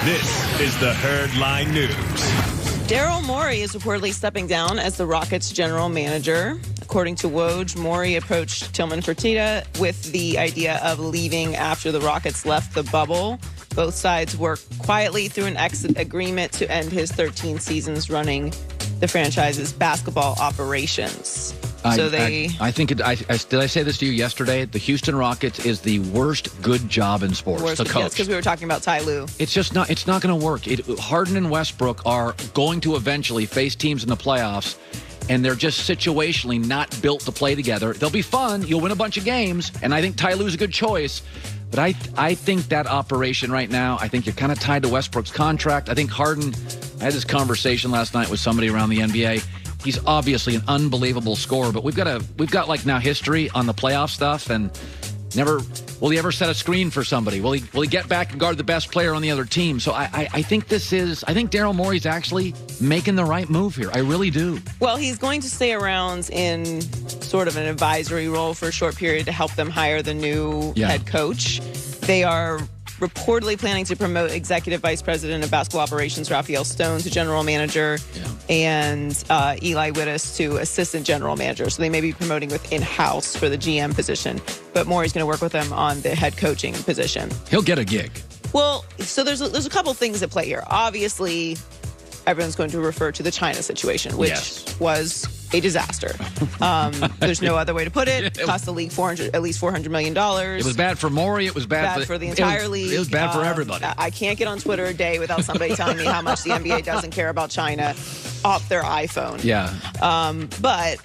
This is the Herd Line News. Daryl Morey is reportedly stepping down as the Rockets general manager. According to Woj, Morey approached Tillman Fertitta with the idea of leaving after the Rockets left the bubble. Both sides worked quietly through an exit agreement to end his 13 seasons running the franchise's basketball operations. I think did I say this to you yesterday? The Houston Rockets is the worst good job in sports to coach. Yes, because we were talking about Ty Lue. It's just not. It's not going to work. Harden and Westbrook are going to eventually face teams in the playoffs, and they're just situationally not built to play together. They'll be fun. You'll win a bunch of games, and I think Ty Lue's a good choice. But I think that operation right now, I think you're kind of tied to Westbrook's contract. I think Harden. I had this conversation last night with somebody around the NBA. He's obviously an unbelievable scorer, but we've got like now history on the playoff stuff, and will he ever set a screen for somebody? Will he get back and guard the best player on the other team? So I think Daryl Morey's actually making the right move here. I really do. Well, he's going to stay around in sort of an advisory role for a short period to help them hire the new head coach. They are reportedly planning to promote Executive Vice President of Basketball Operations Raphael Stone to General Manager and Eli Wittis to Assistant General Manager. So they may be promoting with in-house for the GM position. But Morey's going to work with them on the head coaching position. He'll get a gig. Well, so there's a couple things at play here. Obviously, everyone's going to refer to the China situation, which was a disaster. There's no other way to put it. It cost the league at least $400 million. It was bad for Morey. It was bad for the entire league. It was bad for everybody. I can't get on Twitter a day without somebody telling me how much the NBA doesn't care about China off their iPhone. Yeah. But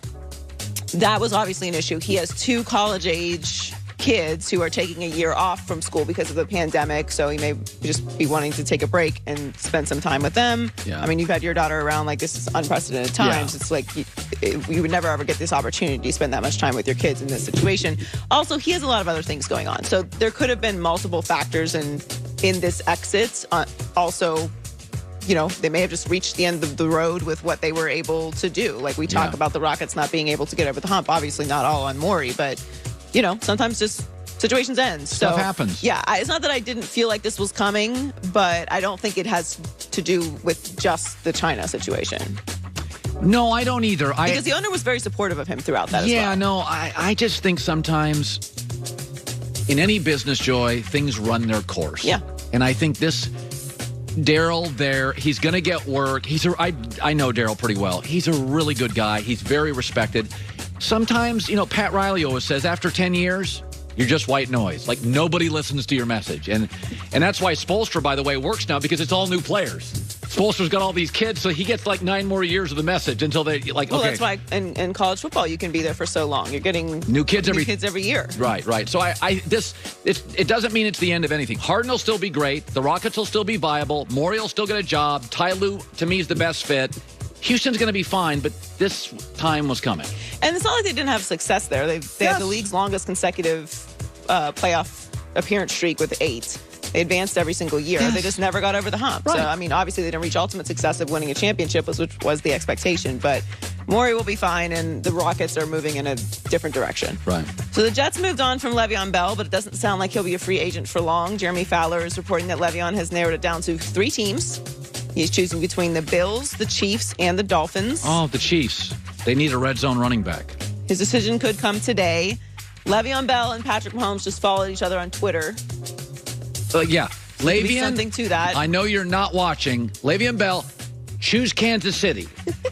that was obviously an issue. He has two college-age kids who are taking a year off from school because of the pandemic, so he may just be wanting to take a break and spend some time with them. Yeah. I mean, you've had your daughter around, like, this is unprecedented times. Yeah. It's like you would never ever get this opportunity to spend that much time with your kids in this situation. Also, he has a lot of other things going on, so there could have been multiple factors in this exit. Also, they may have just reached the end of the road with what they were able to do. Like, we talk about the Rockets not being able to get over the hump. Obviously not all on Morey, but sometimes just situations end. Stuff happens. Yeah, it's not that I didn't feel like this was coming, but I don't think it has to do with just the China situation. No, I don't either. Because the owner was very supportive of him throughout that as well. Yeah, no, I just think sometimes in any business, Joy, things run their course. Yeah. And I think this Daryl he's going to get work. I know Daryl pretty well. He's a really good guy. He's very respected. Sometimes, Pat Riley always says after 10 years, you're just white noise. Like, nobody listens to your message. And that's why Spoelstra, by the way, works now, because it's all new players. Spoelstra's got all these kids, so he gets like 9 more years of the message until they Well, that's why in college football you can be there for so long. You're getting new kids every year. Right. So it doesn't mean it's the end of anything. Harden will still be great. The Rockets will still be viable. Morey will still get a job. Ty Lue, to me, is the best fit. Houston's going to be fine, but this time was coming. And it's not like they didn't have success there. They had the league's longest consecutive playoff appearance streak with 8. They advanced every single year. Yes. They just never got over the hump. Right. So, I mean, obviously they didn't reach ultimate success of winning a championship, which was the expectation. But Morey will be fine, and the Rockets are moving in a different direction. Right. So the Jets moved on from Le'Veon Bell, but it doesn't sound like he'll be a free agent for long. Jeremy Fowler is reporting that Le'Veon has narrowed it down to 3 teams. He's choosing between the Bills, the Chiefs, and the Dolphins. Oh, the Chiefs. They need a red zone running back. His decision could come today. Le'Veon Bell and Patrick Mahomes just followed each other on Twitter. Yeah. Le'Veon, something to that. I know you're not watching. Le'Veon Bell, choose Kansas City.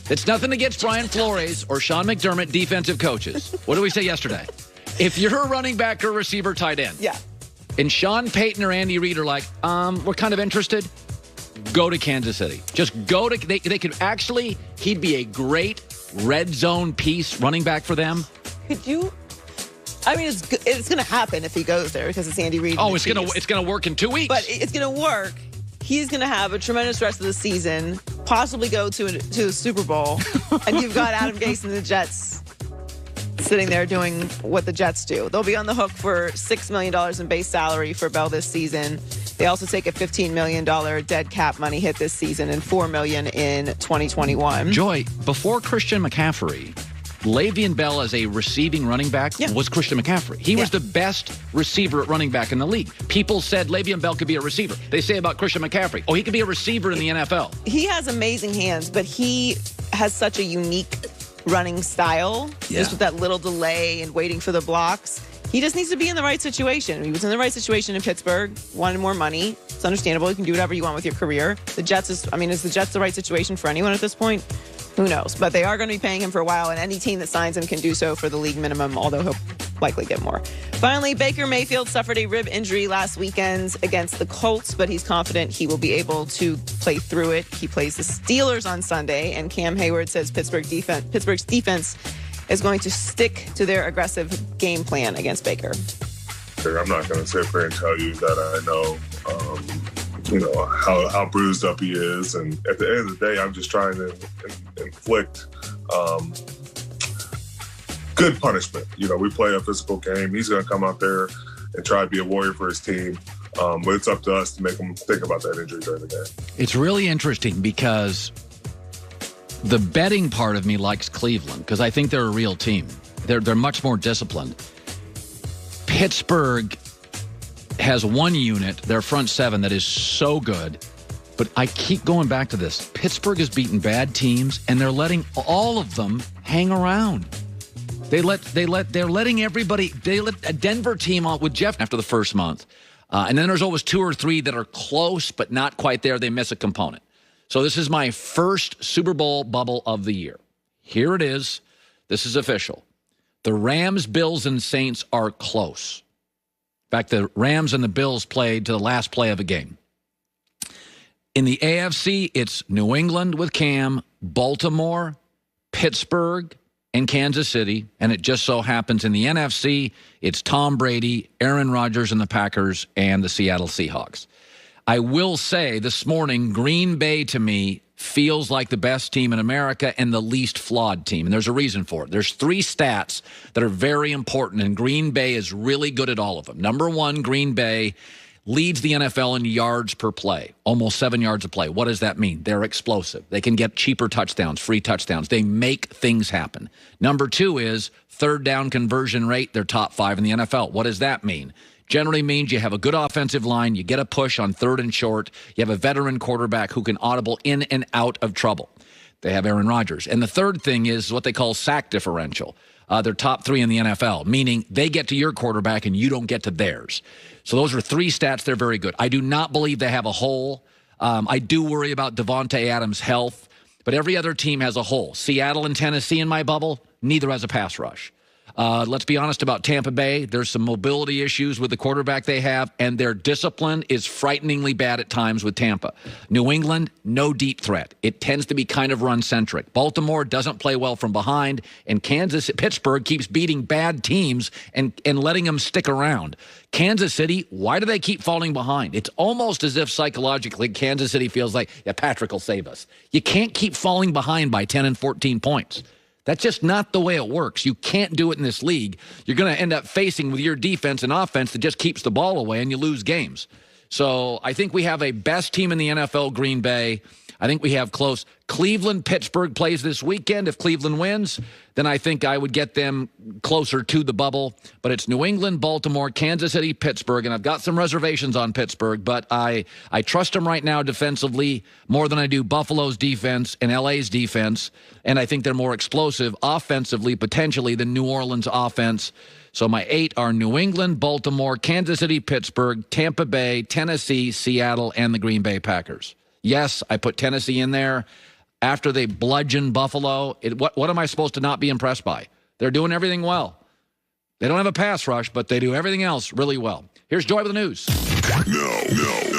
It's nothing against Brian Flores or Sean McDermott, defensive coaches. What did we say yesterday? If you're a running back or receiver, tight end. Yeah. And Sean Payton or Andy Reid are like, we're kind of interested. Go to Kansas City. Just go to. They could actually. He'd be a great red zone piece running back for them. Could you? I mean, it's going to happen if he goes there because it's Andy Reid. Oh, it's going to work in 2 weeks. But it's going to work. He's going to have a tremendous rest of the season. Possibly go to a Super Bowl, and you've got Adam Gase and the Jets sitting there doing what the Jets do. They'll be on the hook for $6 million in base salary for Bell this season. They also take a $15 million dead cap money hit this season and $4 million in 2021. Joy, before Christian McCaffrey, Le'Veon Bell as a receiving running back was Christian McCaffrey. He was the best receiver at running back in the league. People said Le'Veon Bell could be a receiver. They say about Christian McCaffrey, he could be a receiver in the NFL. He has amazing hands, but he has such a unique running style, just with that little delay and waiting for the blocks. He just needs to be in the right situation. He was in the right situation in Pittsburgh, wanted more money. It's understandable. You can do whatever you want with your career. Is the Jets the right situation for anyone at this point? Who knows? But they are going to be paying him for a while, and any team that signs him can do so for the league minimum, although he'll likely get more. Finally, Baker Mayfield suffered a rib injury last weekend against the Colts, but he's confident he will be able to play through it. He plays the Steelers on Sunday, and Cam Hayward says Pittsburgh's defense is going to stick to their aggressive game plan against Baker. I'm not going to sit there and tell you that I know, how bruised up he is. And at the end of the day, I'm just trying to inflict good punishment. We play a physical game. He's going to come out there and try to be a warrior for his team. But it's up to us to make him think about that injury during the game. It's really interesting because the betting part of me likes Cleveland because I think they're a real team. They're much more disciplined. Pittsburgh has one unit, their front seven, that is so good. But I keep going back to this. Pittsburgh has beaten bad teams, and they're letting all of them hang around. They're letting everybody. They let a Denver team out with Jeff after the first month, and then there's always two or three that are close but not quite there. They miss a component. So this is my first Super Bowl bubble of the year. Here it is. This is official. The Rams, Bills, and Saints are close. In fact, the Rams and the Bills played to the last play of a game. In the AFC, it's New England with Cam, Baltimore, Pittsburgh, and Kansas City. And it just so happens in the NFC, it's Tom Brady, Aaron Rodgers and the Packers, and the Seattle Seahawks. I will say this morning, Green Bay to me feels like the best team in America and the least flawed team. And there's a reason for it. There's three stats that are very important, and Green Bay is really good at all of them. Number one, Green Bay leads the NFL in yards per play, almost 7 yards a play. What does that mean? They're explosive. They can get cheaper touchdowns, free touchdowns. They make things happen. Number two is third down conversion rate. They're top 5 in the NFL. What does that mean? Generally means you have a good offensive line, you get a push on third and short, you have a veteran quarterback who can audible in and out of trouble. They have Aaron Rodgers. And the third thing is what they call sack differential. They're top 3 in the NFL, meaning they get to your quarterback and you don't get to theirs. So those are three stats. They're very good. I do not believe they have a hole. I do worry about Devontae Adams' health, but every other team has a hole. Seattle and Tennessee in my bubble, neither has a pass rush. Let's be honest about Tampa Bay. There's some mobility issues with the quarterback they have, and their discipline is frighteningly bad at times with Tampa. New England, no deep threat. It tends to be kind of run-centric. Baltimore doesn't play well from behind, and Pittsburgh keeps beating bad teams and letting them stick around. Kansas City, why do they keep falling behind? It's almost as if psychologically Kansas City feels like, Patrick will save us. You can't keep falling behind by 10 and 14 points. That's just not the way it works. You can't do it in this league. You're going to end up facing with your defense and offense that just keeps the ball away, and you lose games. So I think we have a best team in the NFL, Green Bay. I think we have close. Cleveland, Pittsburgh plays this weekend. If Cleveland wins, then I think I would get them closer to the bubble. But it's New England, Baltimore, Kansas City, Pittsburgh, and I've got some reservations on Pittsburgh, but I trust them right now defensively more than I do Buffalo's defense and LA's defense, and I think they're more explosive offensively, potentially, than New Orleans' offense. So my 8 are New England, Baltimore, Kansas City, Pittsburgh, Tampa Bay, Tennessee, Seattle, and the Green Bay Packers. Yes, I put Tennessee in there after they bludgeon Buffalo. What am I supposed to not be impressed by? They're doing everything well. They don't have a pass rush, but they do everything else really well. Here's Joy with the news. No.